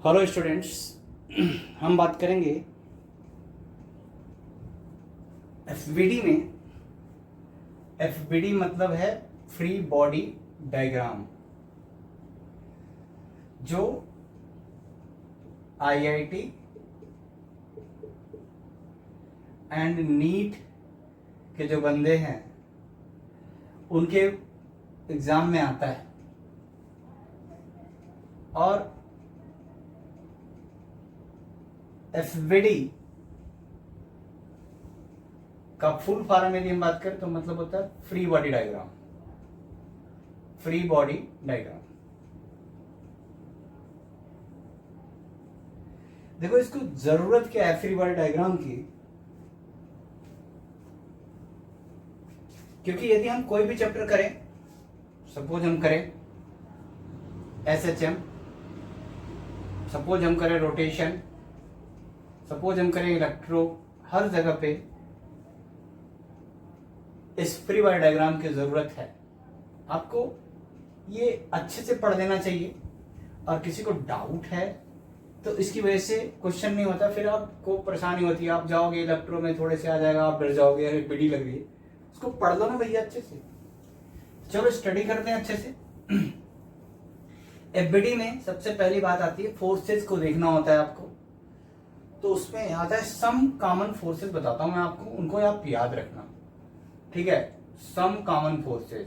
Hello students, हम बात करेंगे एफबीडी में। एफबीडी मतलब है फ्री बॉडी डायग्राम, जो आईआईटी एंड नीट के जो बंदे हैं उनके एग्जाम में आता है। और एफबीडी का फुल फॉर्म यदि हम बात करें तो मतलब होता है free body diagram. Free body diagram, देखो इसको जरूरत क्या है फ्री बॉडी डायग्राम की, क्योंकि यदि हम कोई भी चैप्टर करें, सपोज हम करें एसएचएम, सपोज हम करें रोटेशन, सपोज हम करें इलेक्ट्रो, हर जगह पे इस फ्री बॉडी डायग्राम की जरूरत है। आपको ये अच्छे से पढ़ लेना चाहिए, और किसी को डाउट है तो इसकी वजह से क्वेश्चन नहीं होता, फिर आपको परेशानी होती है। आप जाओगे इलेक्ट्रो में थोड़े से आ जाएगा, आप डर जाओगे, अरे पीडी लग रही है। इसको पढ़ लो ना भैया अच्छे से। चलो स्टडी करते हैं अच्छे से। एफबीडी में सबसे पहली बात आती है फोर्सेस को देखना होता है आपको। तो उसमें आता है सम कॉमन फोर्सेस, बताता हूं मैं आपको, उनको आप याद रखना, ठीक है। Some common forces,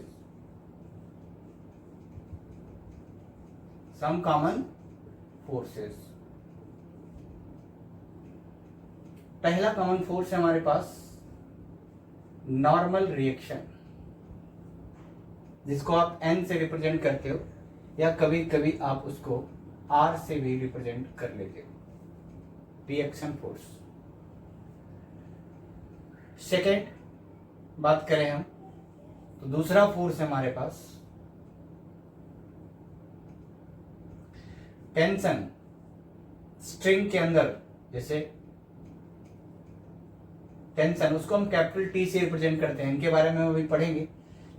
some common forces. पहला कॉमन फोर्स है हमारे पास नॉर्मल रिएक्शन, जिसको आप एन से रिप्रेजेंट करते हो, या कभी कभी आप उसको आर से भी रिप्रेजेंट कर लेते हो, रिएक्शन फोर्स। सेकेंड बात करें हम तो दूसरा फोर्स है हमारे पास टेंशन। स्ट्रिंग के अंदर जैसे टेंशन, उसको हम कैपिटल टी से रिप्रेजेंट करते हैं, इनके बारे में हम अभी पढ़ेंगे।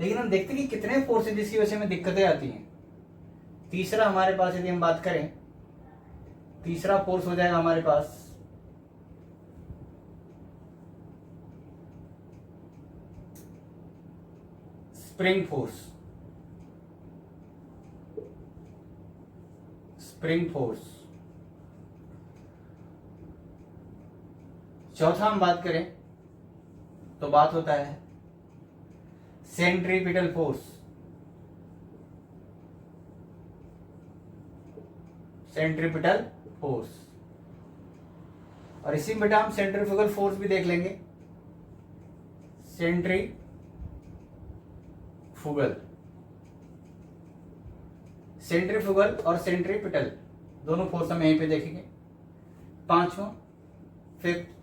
लेकिन हम देखते हैं कि कितने फोर्स है जिसकी वजह से हमें दिक्कतें आती हैं। तीसरा हमारे पास यदि हम बात करें, तीसरा फोर्स हो जाएगा हमारे पास स्प्रिंग फोर्स। Spring force. चौथा हम बात करें तो बात होता है सेंट्रीपिटल फोर्स। सेंट्रीपिटल फोर्स, और इसी में बेटा हम सेंट्रीफ्यूगल फोर्स भी देख लेंगे। सेंट्रीफ्यूगल और सेंट्रीपिटल दोनों फोर्स हम यहीं पे देखेंगे। पांचवा, फिफ्थ,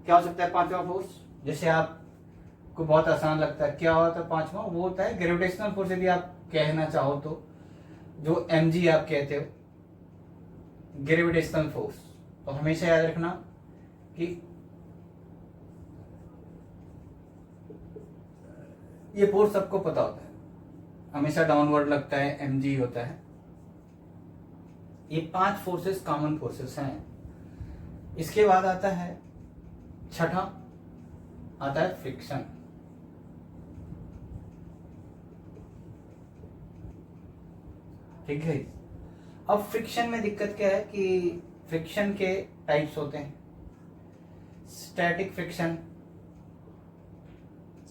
क्या हो सकता है पांचवा फोर्स? जैसे आपको बहुत आसान लगता है, क्या होता है पांचवा? वो होता है ग्रेविटेशनल फोर्स, यदि आप कहना चाहो तो, जो mg आप कहते हो, ग्रेविटेशनल फोर्स। तो हमेशा याद रखना कि ये फोर्स सबको पता होता है, हमेशा डाउनवर्ड लगता है, mg होता है। ये 5 फोर्सेस कॉमन फोर्सेस हैं। इसके बाद आता है छठा, आता है फ्रिक्शन। ठीक है। अब फ्रिक्शन में दिक्कत क्या है कि फ्रिक्शन के टाइप्स होते हैं, स्टैटिक फ्रिक्शन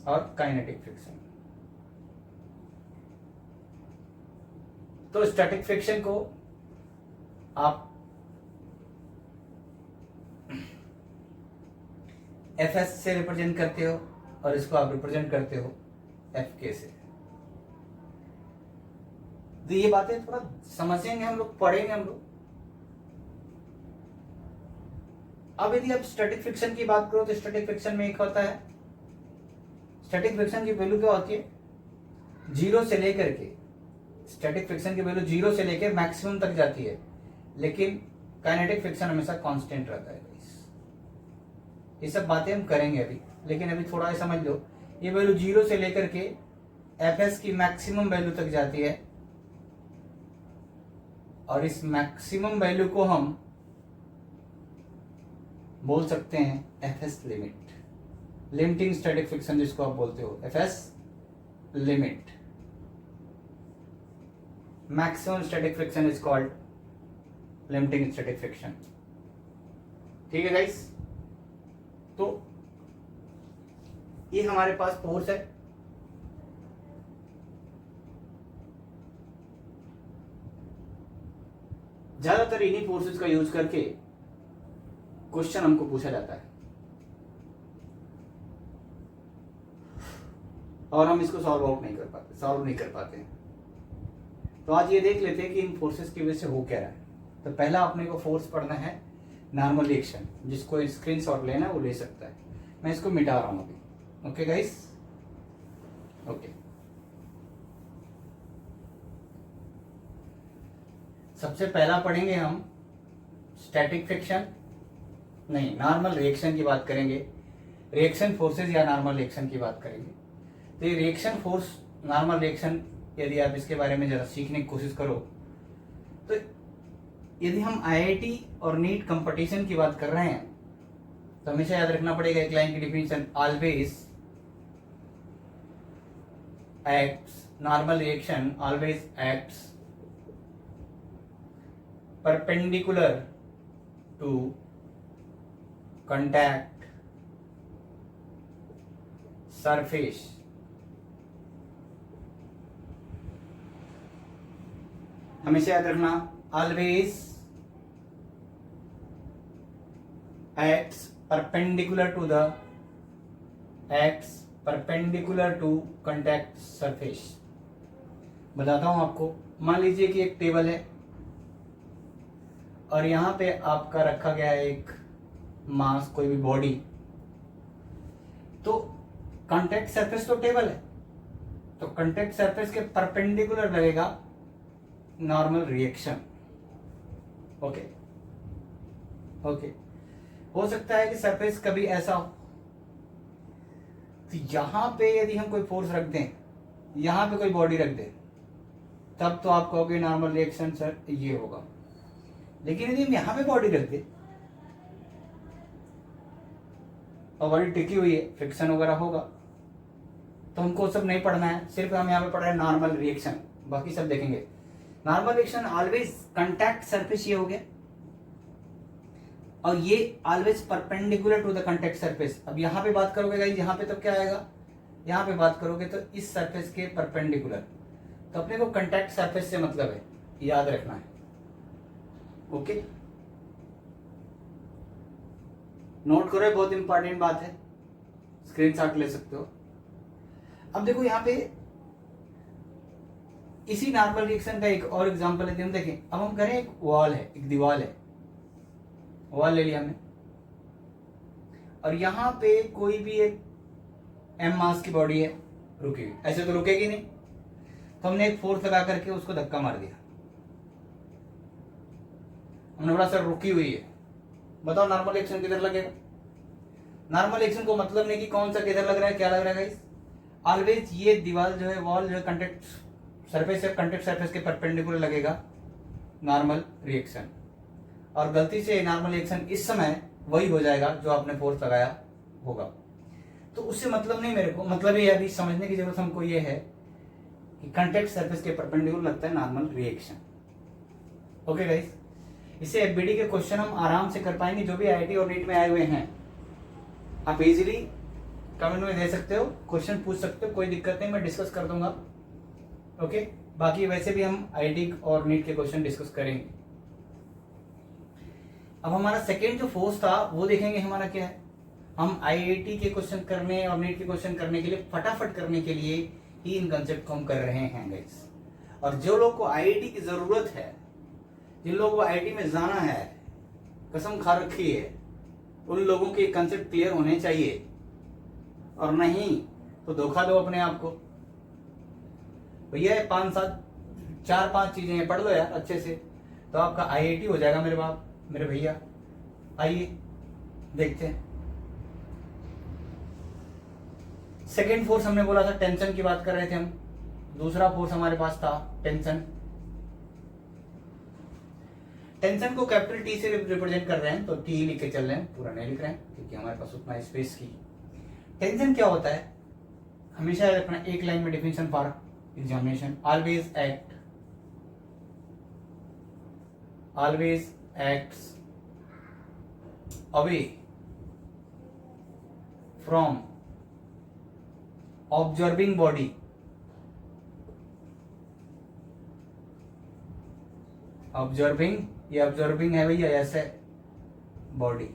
और काइनेटिक फ्रिक्शन। तो स्टैटिक फ्रिक्शन को आप Fs से रिप्रेजेंट करते हो, और इसको आप रिप्रेजेंट करते हो Fk से। तो ये बातें थोड़ा समझेंगे हम लोग, पढ़ेंगे हम लोग। अब यदि आप स्टैटिक फ्रिक्शन की बात करो तो स्टैटिक फ्रिक्शन में एक होता है, स्टैटिक फ्रिक्शन की वैल्यू क्या होती है? 0 से लेकर के, स्टैटिक फ्रिक्शन की वैल्यू 0 से लेकर मैक्सिमम तक जाती है, लेकिन काइनेटिक फ्रिक्शन हमेशा कांस्टेंट रहता है। ये सब बातें हम करेंगे अभी, लेकिन अभी थोड़ा समझ लो ये वैल्यू 0 से लेकर के Fs की मैक्सिमम वैल्यू तक जाती है, और इस मैक्सिमम वैल्यू को हम बोल सकते हैं Fs limit, limiting static friction जिसको आप बोलते हो, Fs limit, maximum static friction is called limiting static friction. ठीक है गाइस, तो ये हमारे पास फोर्स है, ज्यादातर इन्हीं फोर्सेस का यूज करके क्वेश्चन हमको पूछा जाता है और हम इसको सॉल्व नहीं कर पाते हैं। तो आज ये देख लेते हैं कि इन फोर्सेस की वजह से हो क्या रहा है। तो पहला अपने को फोर्स पढ़ना है नॉर्मल रिएक्शन, जिसको स्क्रीनशॉट लेना है वो ले सकता है। मैं इसको मिटा रहा हूं अभी। Okay guys, okay. सबसे पहला पढ़ेंगे हम स्टैटिक फ्रिक्शन, नहीं नॉर्मल रिएक्शन की बात करेंगे, रिएक्शन फोर्सेस या नॉर्मल रिएक्शन की बात करेंगे। तो ये रिएक्शन फोर्स, नॉर्मल रिएक्शन, यदि आप इसके बारे में जरा सीखने की कोशिश करो तो यदि हम आईआईटी और नीट कंपटीशन की बात कर रहे हैं तो हमेशा याद रखना पड़ेगा एक लाइन की definition, always acts, normal reaction always acts perpendicular to contact surface हमेशा याद रखना, always acts perpendicular to contact surface। बताता हूं आपको, मान लीजिए कि एक टेबल है और यहां पे आपका रखा गया है एक मास, कोई भी बॉडी, तो कांटेक्ट सरफेस तो टेबल है, तो कांटेक्ट सरफेस के परपेंडिकुलर लगेगा नॉर्मल रिएक्शन। ओके, हो सकता है कि सरफेस कभी ऐसा हो, तो यहां पे यदि हम कोई फोर्स रख दें, यहां पे कोई बॉडी रख दें, तब तो आप कहोगे नॉर्मल रिएक्शन सर ये होगा। लेकिन यदि हम यहां पे बॉडी रख दे और बॉडी टिकी हुई है, फ्रिक्शन वगैरह होगा, तो हमको सब नहीं पढ़ना है, सिर्फ हम यहाँ पे पढ़ रहे हैं नॉर्मल रिएक्शन, बाकी सब देखेंगे। Normal reaction always contact surface ये हो गया, और ये always perpendicular to the contact surface. अब यहाँ पे बात करोगे गाइस, यहाँ पे तो क्या आएगा, यहाँ पे बात करोगे तो इस सरफेस के परपेंडिकुलर, तो अपने को कांटेक्ट सरफेस से मतलब है, याद रखना है। ओके, नोट करो, बहुत इंपॉर्टेंट बात है, स्क्रीनशॉट ले सकते हो। अब देखो यहाँ पे इसी नॉर्मल रिएक्शन का एक और एग्जांपल है, हम देखें। अब हम करें, एक वॉल है, एक दीवार है, वॉल ले लिया हमने, और यहां पे कोई भी एक एम मास की बॉडी है रुकी हुई, ऐसे तो रुकेगी नहीं, तो हमने एक फोर्स लगा करके उसको धक्का मार दिया, हमने बोला सर रुकी हुई है, बताओ नॉर्मल रिएक्शन किधर लगेगा। नॉर्मल रिएक्शन को मतलब नहीं कि कौन सा किधर लग रहा है, क्या लग रहा है गाइस, ऑलवेज ये दीवार जो है, वॉल जो है, कांटेक्ट सरफेस है, कांटेक्ट सरफेस के परपेंडिकुलर लगेगा नॉर्मल रिएक्शन। और गलती से नॉर्मल रिएक्शन इस समय वही हो जाएगा जो आपने फोर्स लगाया होगा। तो उससे मतलब नहीं मेरे को, मतलब ये अभी समझने की जरूरत हमको ये है कि कांटेक्ट सरफेस के परपेंडिकुलर लगता है नॉर्मल रिएक्शन। ओके गाइस, इसे एफबीडी के क्वेश्चन हम आराम से कर पाएंगे, जो भी आईआईटी और नीट में आए हुए हैं, आप इजीली कमेंट में दे सकते हो, क्वेश्चन पूछ सकते हो, कोई दिक्कत नहीं, मैं डिस्कस कर दूंगा। ओके, बाकी वैसे भी हम आईआईटी और नीट के क्वेश्चन डिस्कस करेंगे। अब हमारा सेकेंड जो फोर्स था वो देखेंगे हमारा क्या है। हम आईआईटी के क्वेश्चन करने और नीट के क्वेश्चन करने के लिए, फटाफट करने के लिए ही इन कंसेप्ट को हम कर रहे हैं गाइस। और जो लोग को आईआईटी की जरूरत है, जिन लोगों को आईआईटी में जाना है, कसम खा रखी है, उन लोगों के कंसेप्ट क्लियर होने चाहिए, और नहीं तो धोखा दो अपने आप को। भैया 4-5 चीजें पढ़ लो यार अच्छे से, तो आपका आईआईटी हो जाएगा मेरे बाप, मेरे भैया। आइए देखते हैं। सेकेंड फोर्स हमने बोला था, टेंशन की बात कर रहे थे हम। दूसरा फोर्स हमारे पास था टेंशन। टेंशन को कैपिटल टी से रिप्रेजेंट कर रहे हैं, तो टी लिख के चल रहे हैं, पूरा नहीं लिख रहे हैं क्योंकि हमारे पास उतना स्पेस की। टेंशन क्या होता है, हमेशा याद रखना, एक लाइन में definition for examination, always acts away from observing body observing, ये ऑब्जर्विंग है भैया, ऐसे body,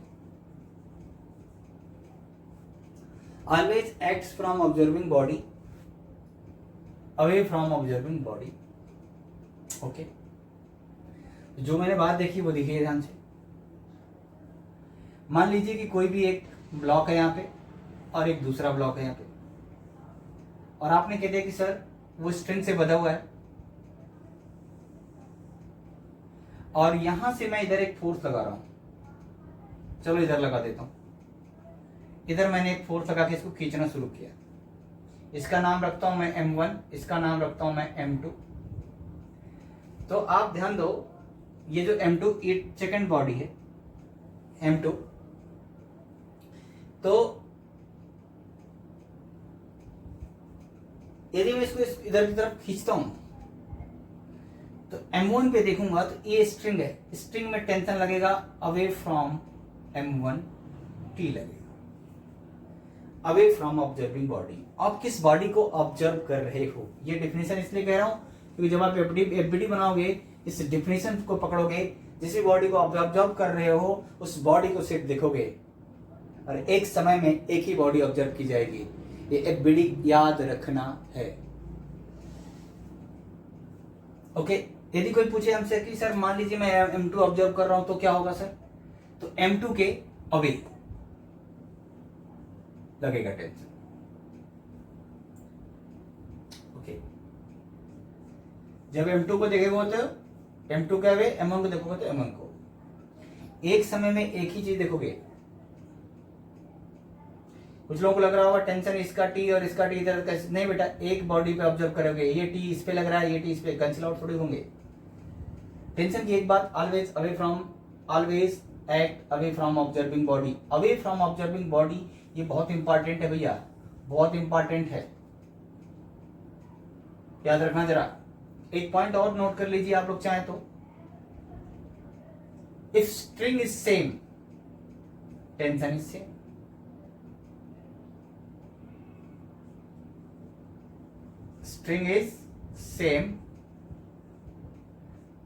always acts from observing body away from observing body. Okay, जो मैंने बात देखी वो देखिए ध्यान से। मान लीजिए कि कोई भी एक ब्लॉक है यहाँ पे और एक दूसरा ब्लॉक है यहाँ पे, और आपने कह दिया कि सर वो स्ट्रिंग से बंधा हुआ है, और यहां से मैं इधर एक फोर्स लगा रहा हूं। चलो इधर लगा देता हूं। इधर मैंने एक फोर्स लगा के इसको खींचना शुरू किया। इसका नाम रखता हूं मैं M1, इसका नाम रखता हूं मैं M2। तो आप ध्यान दो, ये जो M2 ये सेकंड बॉडी है M2, तो यदि मैं इसको इधर की तरफ खींचता हूं तो M1 पे देखूंगा तो ये स्ट्रिंग है, स्ट्रिंग में टेंशन लगेगा अवे फ्रॉम M1, T लगेगा अवे फ्रॉम ऑब्जर्विंग बॉडी। आप किस बॉडी को ऑब्जर्व कर रहे हो, ये डेफिनेशन इसलिए कह रहा हूं क्योंकि जब आप एफबीडी बनाओगे, इस डेफिनेशन को पकड़ोगे, जिस बॉडी को ऑब्जर्व कर रहे हो उस बॉडी को सिर्फ देखोगे, और एक समय में एक ही बॉडी ऑब्जर्व की जाएगी। ये एफबीडी याद रखना है। ओके, यदि कोई पूछे हमसे कि सर मान लीजिए मैं M2 ऑब्जर्व कर रहा हूं तो क्या होगा सर, तो M2 के अवे लगेगा टेंशन। ओके, जब M2 को देखेगा तो M2 के अवे, M1 को देखोगे तो M1 को। एक समय में एक ही चीज देखोगे। कुछ लोगों को लग रहा होगा टेंशन इसका टी और इसका टी इधर, नहीं बेटा, एक बॉडी पे ऑब्जर्व करोगे, ये टी इस पे लग रहा है, ये टी इस पे, कैंसिल आउट थोड़ी होंगे। टेंशन की एक बात, always away from, always act away from observing body, away from observing body, ये बहुत इंपॉर्टेंट है भैया, बहुत इंपॉर्टेंट है, याद रखना जरा। एक पॉइंट और नोट कर लीजिए आप लोग चाहें तो, if string is same tension is same. String is same,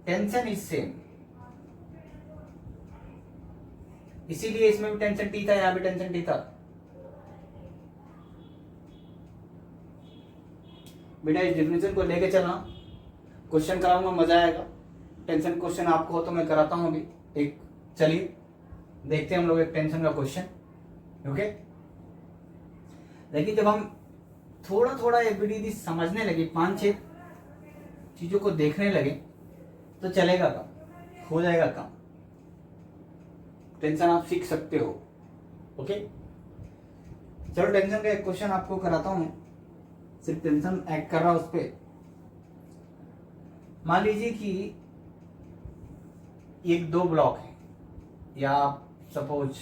tension is same. इसीलिए इसमें भी टेंशन टी था, यहां भी टेंशन टी था। बेटा इस डेफिनेशन को लेके चलना, क्वेश्चन कराऊंगा, मजा आएगा। टेंशन क्वेश्चन आपको हो तो मैं कराता हूं अभी एक। चलिए देखते हैं हम लोग एक टेंशन का क्वेश्चन। ओके, लेकिन जब हम थोड़ा थोड़ा एफबीडी समझने लगे, 5-6 चीजों को देखने लगे, तो चलेगा काम, हो जाएगा काम। टेंशन आप सीख सकते हो। ओके, चलो टेंशन का एक क्वेश्चन आपको कराता हूं, सिर्फ टेंशन एक्ट कर रहा उस पर। मान लीजिए कि एक 2 ब्लॉक है, या सपोज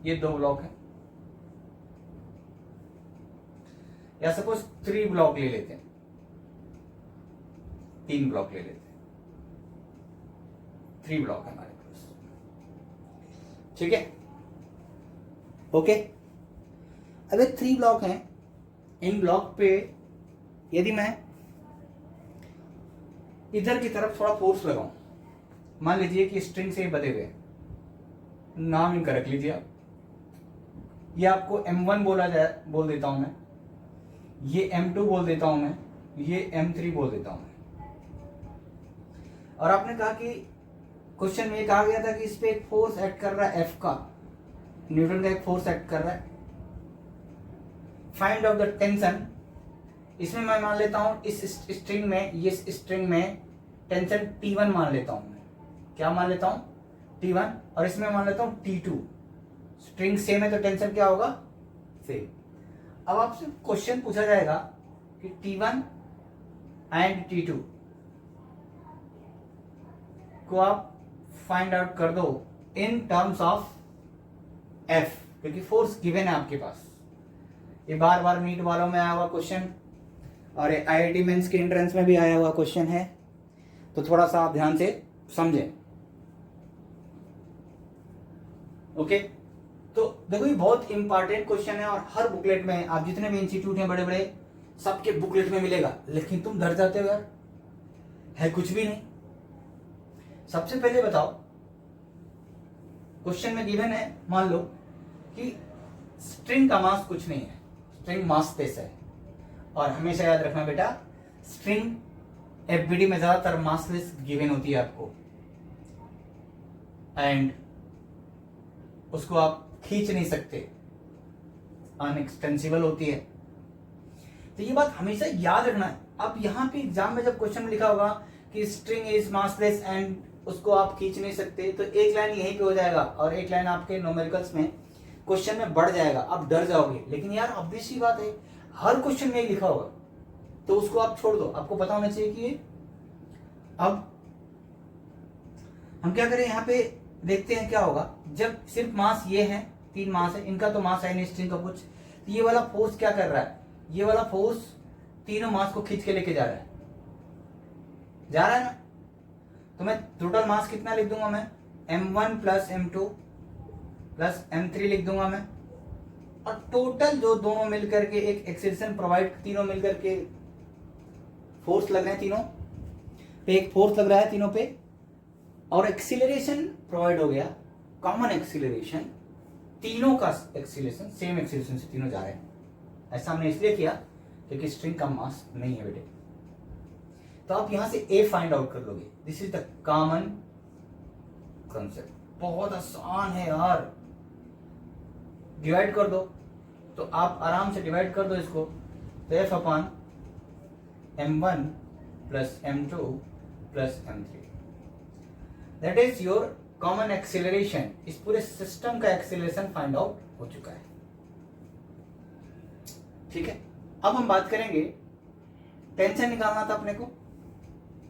ये 2 ब्लॉक है, या सपोज 3 ब्लॉक ले लेते हैं, 3 ब्लॉक ले लेते हैं, 3 ब्लॉक है हमारे पास, ठीक है। ओके, अब 3 ब्लॉक हैं, इन ब्लॉक पे यदि मैं इधर की तरफ थोड़ा फोर्स लगाऊं, मान लीजिए कि स्ट्रिंग से बंधे हुए, नाम इनका रख लीजिए आप, ये आपको M1 बोल देता हूं मैं, ये M2 बोल देता हूं मैं, ये M3 बोल देता हूं मैं। और आपने कहा कि क्वेश्चन में कहा गया था कि इस पे एक फोर्स एक्ट कर रहा है, F का, न्यूटन का एक फोर्स एक्ट कर रहा है, फाइंड आउट द टेंशन। इसमें मैं मान लेता हूं इस स्ट्रिंग में, ये स्ट्रिंग में टेंशन T1 मान लेता हूं मैं, क्या मान लेता हूं, T1, और इसमें मान लेता हूं T2। स्ट्रिंग सेम है तो टेंशन क्या होगा, सेम। अब आपसे क्वेश्चन पूछा जाएगा कि T1 एंड T2 को आप फाइंड आउट कर दो इन टर्म्स ऑफ F, क्योंकि फोर्स गिवन है आपके पास। ये बार बार नीट वालों में आया हुआ क्वेश्चन और IIT मेंस के एंट्रेंस में भी आया हुआ क्वेश्चन है, तो थोड़ा सा आप ध्यान से समझें। ओके, तो देखो ये बहुत इंपॉर्टेंट क्वेश्चन है और हर बुकलेट में, आप जितने भी इंस्टीट्यूट हैं बड़े बड़े, सबके बुकलेट में मिलेगा, लेकिन तुम डर जाते हो यार, है कुछ भी नहीं। सबसे पहले बताओ, क्वेश्चन में गिवन है, मान लो कि स्ट्रिंग का मास कुछ नहीं है, स्ट्रिंग मासलेस है। और हमेशा याद रखना बेटा, स्ट्रिंग एफबीडी में ज्यादातर मासलेस गिवन होती है आपको, एंड उसको आप खींच नहीं सकते, अनएक्सटेंसिबल होती है। तो ये बात हमेशा याद रखना है। अब यहाँ पे एग्जाम में जब क्वेश्चन में लिखा होगा कि स्ट्रिंग इज मासलेस एंड उसको आप खींच नहीं सकते, तो एक लाइन यहीं पे हो जाएगा और एक लाइन आपके न्यूमेरिकल्स में क्वेश्चन में बढ़ जाएगा, आप डर जाओगे। लेकिन यार ऑब्वियस सी बात है, हर क्वेश्चन में लिखा होगा, तो उसको आप छोड़ दो। आपको पता होना चाहिए कि अब हम क्या करें, यहाँ पे देखते हैं क्या होगा जब सिर्फ मास ये है, 3 मास है, इनका तो मास है नहीं स्ट्रिंग का कुछ। तो ये वाला फोर्स क्या कर रहा है, ये वाला फोर्स तीनों मास को खींच के लेके जा रहा है, ना। तो मैं टोटल मास कितना लिख दूंगा, मैं m1 plus m2 plus m3 लिख दूंगा मैं। और टोटल जो दोनों मिलकर के एक एक्सेलरेशन प्रोवाइड, तीनों मिलकर के फोर्स लग रहे हैं, तीनों पे एक फोर्स लग रहा है तीनों पे, और एक्सीलरेशन प्रोवाइड हो गया, कॉमन एक्सीलरेशन, तीनों का एक्सीलरेशन सेम एक्सीलरेशन से तीनों जा रहे हैं। ऐसा हमने इसलिए किया क्योंकि स्ट्रिंग का मास नहीं है बेटे। तो आप यहां से ए फाइंड आउट कर लोगे, this is the common concept. बहुत आसान है यार, डिवाइड कर दो, तो आप आराम से डिवाइड कर दो इसको, तो F upon m1 plus m2 plus m3, that is your common acceleration. इस पूरे सिस्टम का एक्सीलरेशन फाइंड आउट हो चुका है। ठीक है, अब हम बात करेंगे, टेंशन निकालना था अपने को,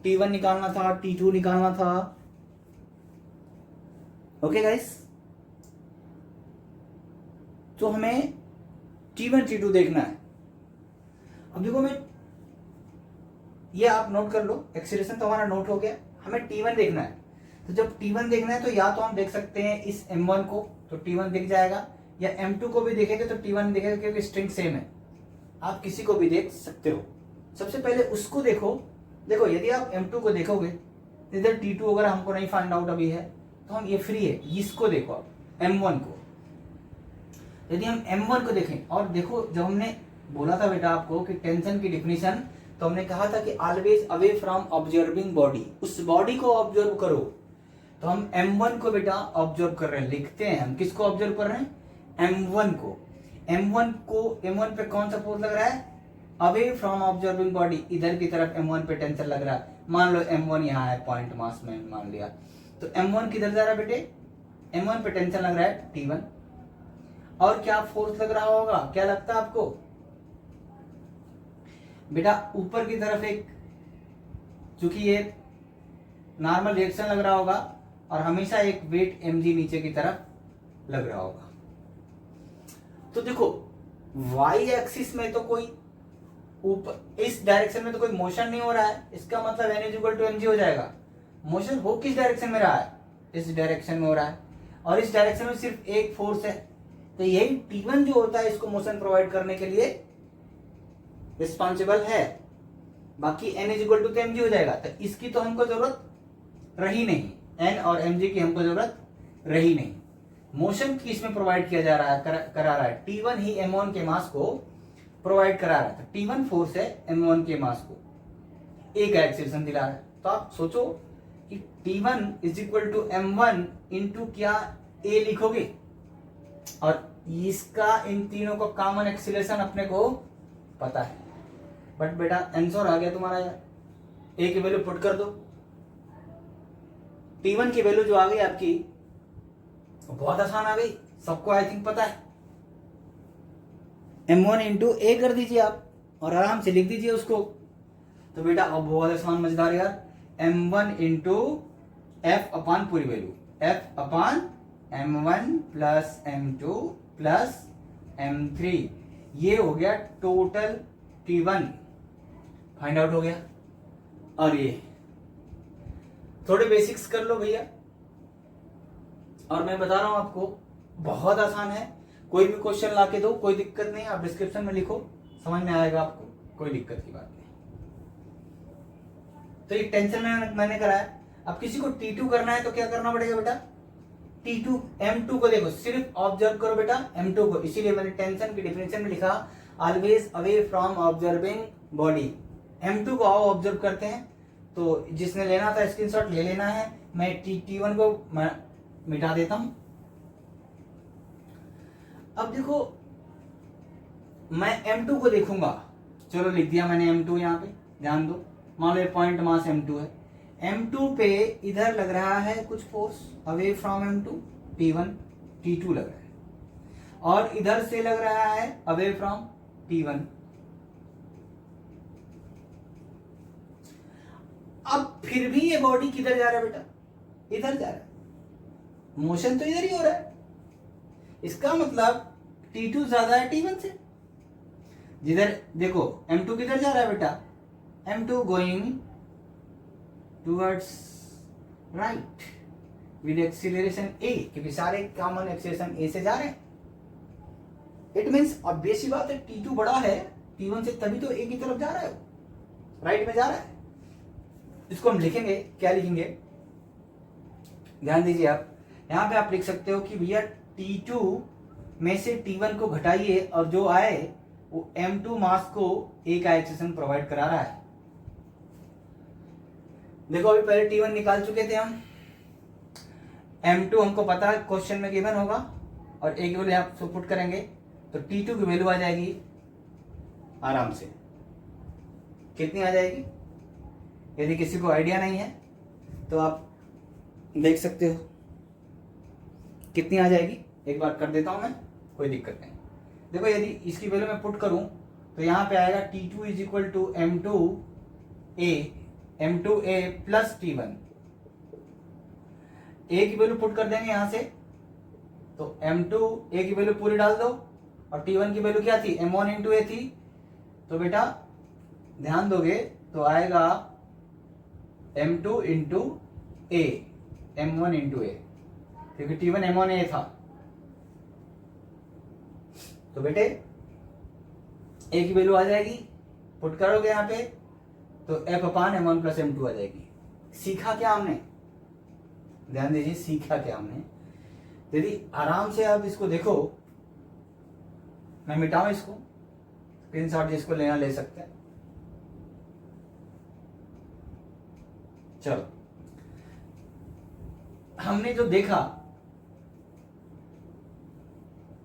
T1 निकालना था, T2 निकालना था। ओके गाइस, तो हमें T1 T2 देखना है। अब देखो, मैं ये आप नोट कर लो, एक्सीलरेशन तो हमारा नोट हो गया, हमें T1 देखना है। तो जब T1 देखना है तो या तो हम देख सकते हैं इस M1 को, तो T1 दिख जाएगा, या M2 को भी देखेंगे तो T1 दिखेगा, क्योंकि स्ट्रिंग सेम है। आप किसी को भी देख सकते हो। सबसे पहले उसको देखो। देखो, यदि आप M2 को देखोगे, इधर T2 वगैरह हमको नहीं फाइंड आउट अभी है, तो हम ये फ्री है, इसको देखो आप M1 को। यदि हम M1 को देखें, और देखो जब हमने बोला था बेटा आपको कि टेंशन की डिफिनीशन, तो हमने कहा था कि always away from observing body, उस बॉडी को ऑब्जर्व करो। तो हम M1 को बेटा ऑब्जर्व कर रहे हैं, लिखते हैं हम किसको ऑब्जर्व कर रहे हैं, M1 को। M1 पे कौन सा फोर्स लग रहा है, अवे फ्रॉम ऑब्जर्विंग बॉडी, इधर की तरफ M1 पे टेंशन लग रहा है। मान लो M1 यहाँ है, पॉइंट मास में मान लिया, तो M1 किधर जा रहा है बेटे, M1 पे टेंशन लग रहा है T1। और क्या फोर्स लग रहा होगा, क्या लगता है आपको बेटा, ऊपर की तरफ एक, चूंकि ये नॉर्मल रिएक्शन लग रहा होगा, और हमेशा एक वेट mg नीचे की तरफ लग रहा होगा। तो देखो, y एक्सिस में तो कोई ऊपर इस डायरेक्शन में तो कोई मोशन नहीं हो रहा है, इसका मतलब n = mg हो जाएगा। मोशन हो किस डायरेक्शन में रहा है, इस डायरेक्शन में हो रहा है, और इस डायरेक्शन में सिर्फ एक फोर्स है। तो यही T1 जो होता है, इसको मोशन प्रोवाइड करने के लिए रिस्पॉन्सिबल है। बाकी n = mg हो जाएगा, तो इसकी तो हमको जरूरत रही नहीं, n और mg की हमको जरूरत रही नहीं। मोशन किस में प्रोवाइड किया जा रहा है, करा रहा है, T1 ही M1 के मास को प्रोवाइड करा रहा है। तो T1 फोर्स है M1 के मास को एक एक्सेलरेशन दिला रहा है। तो आप सोचो कि T1 = M1 इंटू क्या A लिखोगे, और इसका इन तीनों को कॉमन एक्सीलरेशन अपने को पता है। बट बेटा आंसर आ गया तुम्हारा यार, A की वैल्यू पुट कर दो। T1 की वैल्यू जो आ गई आपकी, बहुत आसान आ गई, सबको आई थिंक पता है। m1 इंटू ए कर दीजिए आप और आराम से लिख दीजिए उसको। तो बेटा अब बहुत आसान मजेदार यार, m1 इंटू एफ अपान पूरी वैल्यू, एफ अपान m1 plus m2 plus m3, ये हो गया टोटल T1 फाइंड आउट हो गया। और ये थोड़े बेसिक्स कर लो भैया, और मैं बता रहा हूं आपको बहुत आसान है। कोई भी क्वेश्चन ला के दो, कोई दिक्कत नहीं, आप डिस्क्रिप्शन में लिखो, समझ में आएगा आपको, कोई दिक्कत की बात नहीं। तो ये टेंशन में मैंने कराया। अब किसी को T2 करना है तो क्या करना पड़ेगा बेटा, T2 M2 को देखो, सिर्फ ऑब्जर्व करो बेटा M2 को, इसीलिए मैंने टेंशन की डिफिनेशन में लिखा always away from observing body. M2 को आओ ऑब्जर्व करते हैं। तो जिसने लेना था स्क्रीनशॉट ले लेना है, मैं T1 को मिटा देता हूं। अब देखो मैं M2 को देखूंगा, चलो लिख दिया मैंने M2 यहां पे, ध्यान दो, मान लो पॉइंट मास M2 है। M2 पे इधर लग रहा है कुछ force away from M2, T1 T2 लग रहा है, और इधर से लग रहा है अवे फ्रॉम T1। अब फिर भी ये बॉडी किधर जा रहा है बेटा, इधर जा रहा है, मोशन तो इधर ही हो रहा है। इसका मतलब T2 ज्यादा है T1 से। जिधर देखो M2 किधर जा रहा है बेटा, M2 going towards right with acceleration A, क्योंकि सारे कॉमन एक्सीलरेशन A से जा रहे हैं। इट मीन्स ऑब्वियस सी बात है, T2 बड़ा है T1 से, तभी तो A की तरफ जा रहा है, राइट में जा रहा है। इसको हम लिखेंगे, क्या लिखेंगे, ध्यान दीजिए आप, यहां पे आप लिख सकते हो कि भैया T2 में से T1 को घटाइए और जो आए वो M2 मास को A का एक्सेशन प्रोवाइड करा रहा है। देखो अभी पहले T1 निकाल चुके थे हम, M2 हमको पता है क्वेश्चन में गिवन होगा, और A की वैल्यू आप पुट करेंगे तो T2 की वैल्यू आ जाएगी आराम से, कितनी आ जाएगी, यदि किसी को आइडिया नहीं है तो आप देख सकते हो कितनी आ जाएगी। एक बार कर देता हूं मैं, कोई दिक्कत नहीं। देखो यदि इसकी वैल्यू मैं पुट करूं तो यहां पे आएगा T2 is equal to M2A plus T1। A की वैल्यू पुट कर देंगे यहां से, तो M2A की वैल्यू पूरी डाल दो, और T1 की वैल्यू क्या थी, M1 इंटू A थी। तो बेटा ध्यान दोगे तो आएगा M2 into A, M1 into A, क्योंकि T1 M1 A था। तो बेटे A की वैल्यू आ जाएगी, पुट करोगे यहां पे तो F अपान M1 प्लस M2 आ जाएगी। सीखा क्या हमने, ध्यान दीजिए, सीखा क्या हमने। यदि आराम से आप इसको देखो, मैं मिटाऊं इसको, स्क्रीनशॉट जिसको लेना ले सकते हैं। चलो हमने जो देखा,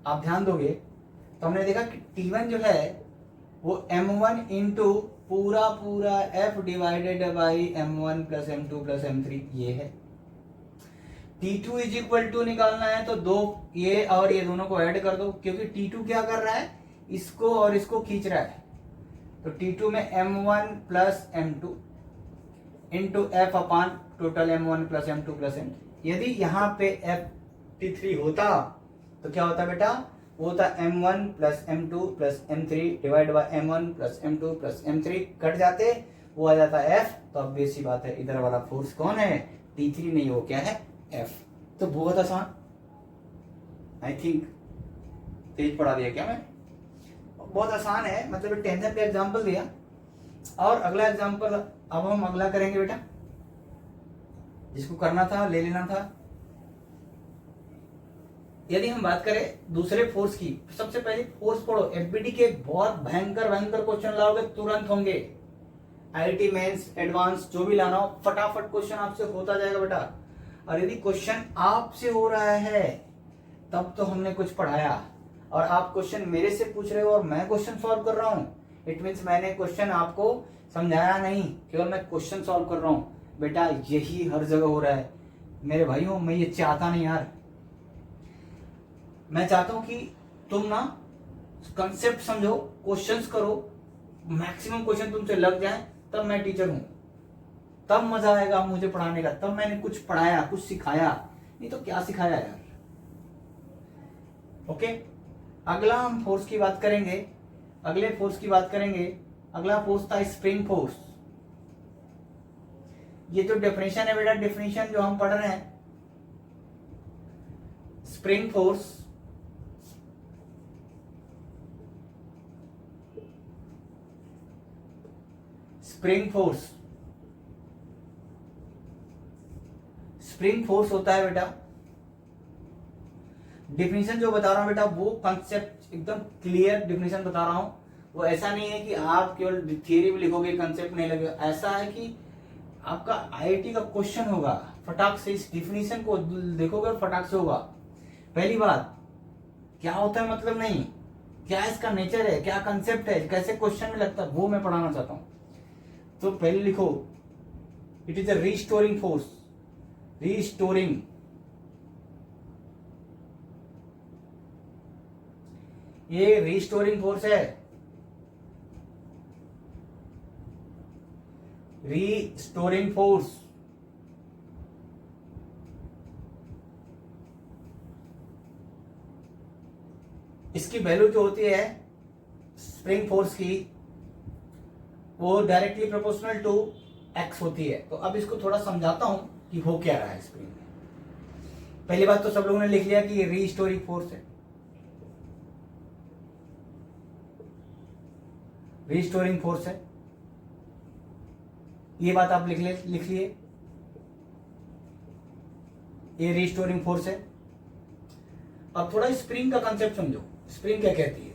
आप ध्यान दोगे तो हमने देखा कि T1 जो है वो M1 इंटू पूरा पूरा F divided by M1 plus M2 plus M3 ये है। T2 इज इक्वल टू निकालना है तो दो ये और ये दोनों को ऐड कर दो, क्योंकि T2 क्या कर रहा है, इसको और इसको खींच रहा है। तो T2 में M1 plus M2 into F अपान total M1 plus M2 plus M3। यदि यहाँ पे T3 होता तो क्या होता बेटा, वो होता M1 plus M2 plus M3 divide by M1 plus M2 plus M3, cut जाते, वो आ जाता F। तो अब बेसी बात है, इधर वाला फोर्स कौन है, T3 नहीं, वो क्या है, F। तो बहुत आसान, आई थिंक तेज पढ़ा दिया क्या मैं, बहुत आसान है, मतलब टेंशन का एग्जाम्पल दिया। और अगला एग्जाम्पल अब हम अगला करेंगे बेटा, जिसको करना था ले लेना था। यदि हम बात करें दूसरे फोर्स की, सबसे पहले फोर्स पढ़ो, एफबीडी के बहुत भयंकर भयंकर क्वेश्चन लाओगे तुरंत होंगे, आईआईटी मेंस एडवांस जो भी लाना हो फटाफट क्वेश्चन आपसे होता जाएगा बेटा। और यदि क्वेश्चन आपसे हो रहा है तब तो हमने कुछ पढ़ाया, और आप क्वेश्चन मेरे से पूछ रहे हो और मैं क्वेश्चन सॉल्व कर रहा हूं, इट मीन्स मैंने क्वेश्चन आपको समझाया नहीं, केवल मैं क्वेश्चन सॉल्व कर रहा हूं। बेटा यही हर जगह हो रहा है मेरे भाइयों, मैं ये चाहता नहीं यार, मैं चाहता हूं कि तुम ना कंसेप्ट समझो, क्वेश्चंस करो, मैक्सिमम क्वेश्चन तुमसे लग जाए, तब मैं टीचर हूं, तब मजा आएगा मुझे पढ़ाने का, तब मैंने कुछ पढ़ाया, कुछ सिखाया, नहीं तो क्या सिखाया यार। ओके, अगला हम फोर्स की बात करेंगे, अगले फोर्स की बात करेंगे। अगला फोर्स था स्प्रिंग फोर्स। ये जो डेफिनेशन है बेटा, डेफिनेशन जो हम पढ़ रहे हैं, spring force spring force spring force होता है बेटा, डिफिनीशन जो बता रहा हूं बेटा वो कंसेप्ट एकदम क्लियर डिफिनीशन बता रहा हूं। वो ऐसा नहीं है कि आप केवल थियरी में लिखोगे, कंसेप्ट नहीं लगेगा। ऐसा है कि आपका आईआईटी का क्वेश्चन होगा, फटाक से इस डिफिनीशन को देखोगे और फटाक से होगा। पहली बात, क्या होता है मतलब नहीं, क्या इसका नेचर है, क्या कंसेप्ट है, कैसे क्वेश्चन में लगता है, वो मैं पढ़ाना चाहता हूं। तो पहले लिखो, it is a restoring force. Restoring, ये रीस्टोरिंग फोर्स है। रीस्टोरिंग फोर्स, इसकी वैल्यू जो होती है स्प्रिंग फोर्स की, वो डायरेक्टली प्रोपोर्शनल टू एक्स होती है। तो अब इसको थोड़ा समझाता हूं कि हो क्या रहा है स्प्रिंग में। पहली बात तो सब लोगों ने लिख लिया कि ये रीस्टोरिंग फोर्स है, रीस्टोरिंग फोर्स है, ये बात आप लिख लिए, ये रीस्टोरिंग फोर्स है। अब थोड़ा स्प्रिंग का कंसेप्ट समझो, स्प्रिंग क्या कहती है।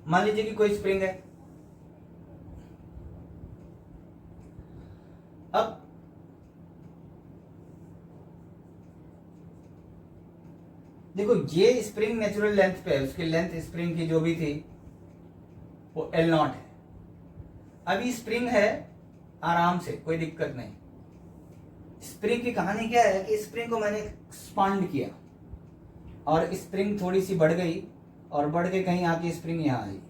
मान लीजिए कि कोई स्प्रिंग है, अब देखो ये स्प्रिंग नेचुरल लेंथ पे है, उसकी लेंथ स्प्रिंग की जो भी थी वो L0 है। अभी स्प्रिंग है आराम से, कोई दिक्कत नहीं। स्प्रिंग की कहानी क्या है कि स्प्रिंग को मैंने एक्सपांड किया और स्प्रिंग थोड़ी सी बढ़ गई और बढ़ के कहीं आके स्प्रिंग यहां आई,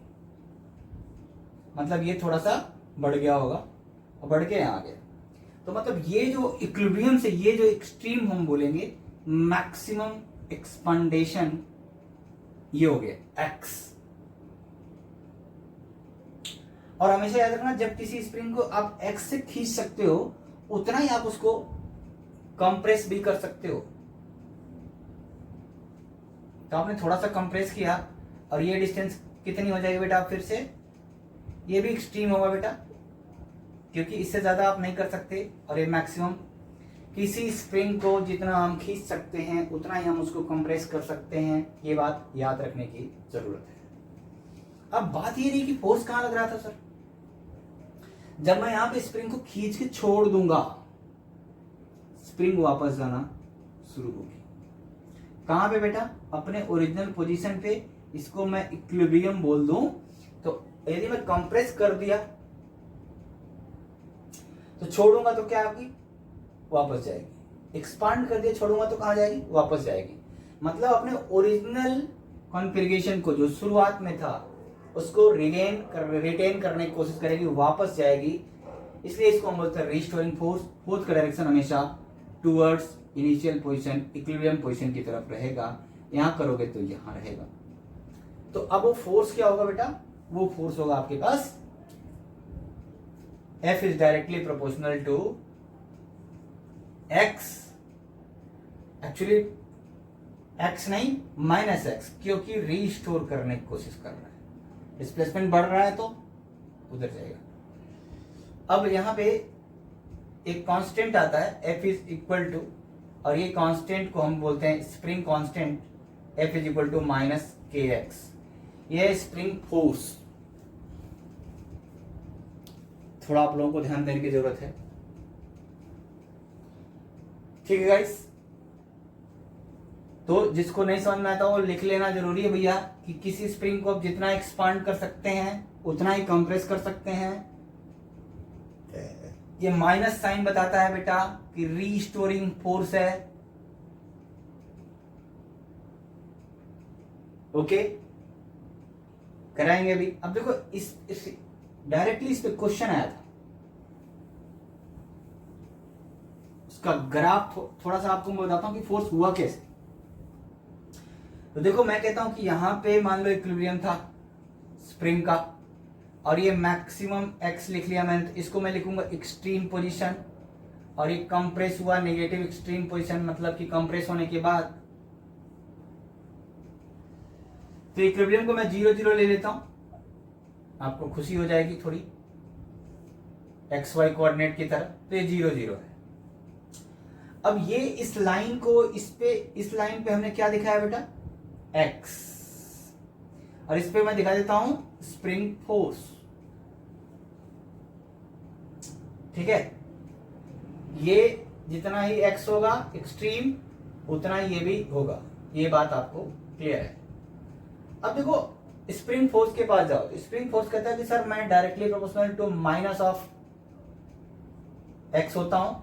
मतलब ये थोड़ा सा बढ़ गया होगा और बढ़ के यहां आ गया। तो मतलब ये जो इक्विलिब्रियम से ये जो एक्सट्रीम हम बोलेंगे मैक्सिमम एक्सपांडेशन, ये हो गया एक्स। और हमेशा याद रखना, जब किसी स्प्रिंग को आप एक्स से खींच सकते हो उतना ही आप उसको कंप्रेस भी कर सकते हो। तो आपने थोड़ा सा कंप्रेस किया और ये डिस्टेंस कितनी हो जाएगी बेटा, फिर से ये भी एक्सट्रीम होगा बेटा, क्योंकि इससे ज्यादा आप नहीं कर सकते। और ये मैक्सिमम, किसी स्प्रिंग को जितना हम खींच सकते हैं उतना ही हम उसको कंप्रेस कर सकते हैं, ये बात याद रखने की जरूरत है। अब बात ये रही कि फोर्स कहां लग रहा था सर, जब मैं यहां पे स्प्रिंग को खींच के छोड़ दूंगा स्प्रिंग वापस जाना शुरू होगी। कहां पे बेटा, अपने ओरिजिनल पोजीशन पे। इसको मैं इक्विलिब्रियम बोल दूं तो यदि मैं कंप्रेस कर दिया तो छोड़ूंगा तो क्या होगी, वापस जाएगी। एक्सपांड कर दिया छोड़ूंगा तो कहां जाएगी, वापस जाएगी। मतलब अपने ओरिजिनल कॉन्फ़िगरेशन को जो शुरुआत में था उसको रिटेन करने की कोशिश करेगी, वापस जाएगी। इसलिए इसको हम बोलते हैं रीस्टोरिंग फोर्स। फोर्स का डायरेक्शन हमेशा towards initial position, equilibrium position की तरफ रहेगा। यहां करोगे तो यहां रहेगा। तो अब वो फोर्स क्या होगा बेटा, वो फोर्स होगा आपके पास F is directly proportional to x, actually x नहीं माइनस x, क्योंकि रीस्टोर करने की कोशिश कर रहा है। डिस्प्लेसमेंट बढ़ रहा है तो उधर जाएगा। अब यहां पे एक कांस्टेंट आता है F इज इक्वल टू, और ये कांस्टेंट को हम बोलते हैं spring constant, F is equal to minus kx। ये स्प्रिंग फोर्स। थोड़ा आप लोगों को ध्यान देने की जरूरत है, ठीक है गाइस। तो जिसको नहीं समझ में आता वो लिख लेना जरूरी है भैया, कि किसी स्प्रिंग को आप जितना एक्सपांड कर सकते हैं उतना ही कंप्रेस कर सकते हैं। ये माइनस साइन बताता है बेटा कि रीस्टोरिंग फोर्स है। ओके, कराएंगे अभी। अब देखो इस डायरेक्टली इस पे क्वेश्चन आया था, उसका ग्राफ थोड़ा सा आपको मैं बताता हूं कि फोर्स हुआ कैसे। तो देखो मैं कहता हूं कि यहां पे मान लो इक्विलिब्रियम था स्प्रिंग का, और ये मैक्सिमम एक्स लिख लिया मैंने, तो इसको मैं लिखूंगा एक्सट्रीम पोजीशन, और ये कंप्रेस हुआ नेगेटिव एक्सट्रीम पोजीशन, मतलब कि कंप्रेस होने के बाद। तो इक्विलिब्रियम को मैं 0 0 ले लेता हूं, आपको खुशी हो जाएगी थोड़ी, एक्स वाई कोऑर्डिनेट की तरह। तो ये 0 0 है। अब ये इस लाइन को इस लाइन पे हमने क्या दिखाया बेटा, एक्स, और इस पे मैं दिखा देता हूं स्प्रिंग फोर्स, ठीक है। ये जितना ही एक्स होगा एक्सट्रीम, उतना ही ये भी होगा, ये बात आपको क्लियर है। अब देखो स्प्रिंग फोर्स के पास जाओ, स्प्रिंग फोर्स कहता है कि सर मैं directly proportional to minus of x होता हूं,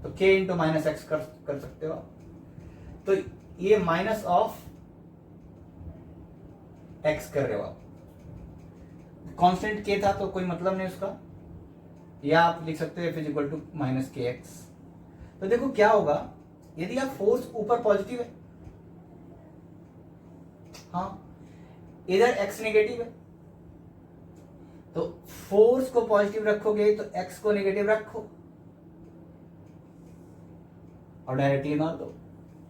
तो k इंटू माइनस एक्स कर सकते हो। तो ये माइनस ऑफ एक्स कर रहे हो आप, कांस्टेंट k था तो कोई मतलब नहीं उसका, या आप लिख सकते हैं इक्वल टू माइनस के एक्स। तो देखो क्या होगा, यदि आप फोर्स ऊपर पॉजिटिव है, हाँ इधर एक्स नेगेटिव है, तो फोर्स को पॉजिटिव रखोगे तो एक्स को नेगेटिव रखो और डायरेक्टली मार दो।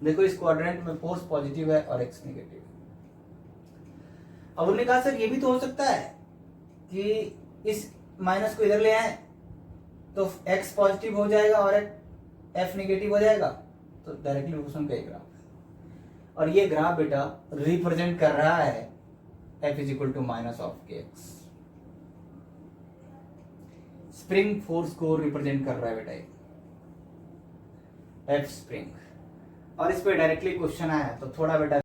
देखो इस क्वाड्रेंट में फोर्स पॉजिटिव है और एक्स नेगेटिव है। अब उन्होंने कहा सर ये भी तो हो सकता है कि इस माइनस को इधर ले आए तो एक्स पॉजिटिव हो जाएगा और एफ नेगेटिव हो जाएगा, तो डायरेक्टली प्रोपोर्शनल का ग्राफ, और ये ग्राफ बेटा रिप्रेजेंट कर रहा है F is equal to minus of k x, spring force को रिप्रेजेंट कर रहा है बेटा ये एफ स्प्रिंग। और इस पे डायरेक्टली क्वेश्चन आया तो थोड़ा बेटा